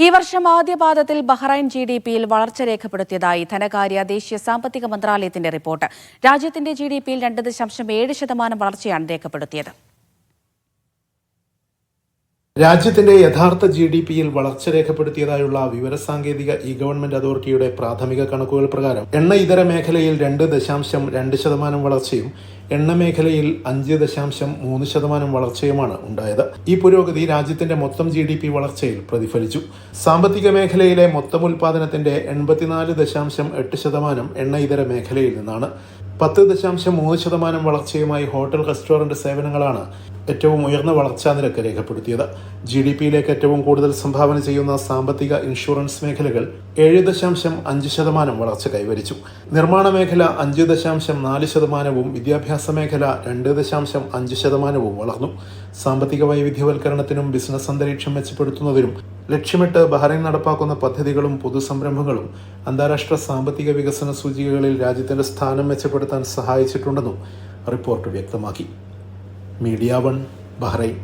ഈ വർഷം ആദ്യപാദത്തിൽ ബഹ്റൈൻ ജിഡിപിയിൽ വളർച്ച രേഖപ്പെടുത്തിയതായി ധനകാര്യ ദേശീയ സാമ്പത്തിക മന്ത്രാലയത്തിന്റെ റിപ്പോർട്ട്. രാജ്യത്തിന്റെ ജിഡിപിയിൽ 2.7% വളർച്ചയാണ് രേഖപ്പെടുത്തിയത്. രാജ്യത്തിന്റെ യഥാർത്ഥ ജിഡിപിയിൽ വളർച്ച രേഖപ്പെടുത്തിയതായുള്ള വിവരസാങ്കേതിക ഗവൺമെന്റ് അതോറിറ്റിയുടെ പ്രാഥമിക കണക്കുകൾ പ്രകാരം എണ്ണ ഇതര മേഖലയിൽ 2.2% വളർച്ചയും എണ്ണ മേഖലയിൽ 5.3% വളർച്ചയുമാണ് ഉണ്ടായത്. ഈ പുരോഗതി രാജ്യത്തിന്റെ മൊത്തം ജിഡിപി വളർച്ചയിൽ പ്രതിഫലിച്ചു. സാമ്പത്തിക മേഖലയിലെ മൊത്തം ഉൽപാദനത്തിന്റെ 84.8% എണ്ണ ഇതര മേഖലയിൽ നിന്നാണ്. 10.3% വളർച്ചയുമായി ഹോട്ടൽ റെസ്റ്റോറന്റ് സേവനങ്ങളാണ് ഏറ്റവും ഉയർന്ന വളർച്ചാ നിരക്ക് രേഖപ്പെടുത്തിയത്. ജിഡിപിയിലേക്ക് ഏറ്റവും കൂടുതൽ സംഭാവന ചെയ്യുന്ന സാമ്പത്തിക ഇൻഷുറൻസ് മേഖലകൾ 7.5% വളർച്ച കൈവരിച്ചു. നിർമ്മാണ മേഖല 5.4%, വിദ്യാഭ്യാസ മേഖല 2.5% വളർന്നു. സാമ്പത്തിക വൈവിധ്യവൽക്കരണത്തിനും ബിസിനസ് അന്തരീക്ഷം മെച്ചപ്പെടുത്തുന്നതിനും ലക്ഷ്യമിട്ട് ബഹ്റൈൻ നടപ്പാക്കുന്ന പദ്ധതികളും പൊതുസംരംഭങ്ങളും അന്താരാഷ്ട്ര സാമ്പത്തിക വികസന സൂചികകളിൽ രാജ്യത്തിന്റെ സ്ഥാനം മെച്ചപ്പെടുത്താൻ സഹായിച്ചിട്ടുണ്ടെന്നും റിപ്പോർട്ട് വ്യക്തമാക്കി. Media 1, Bahrain.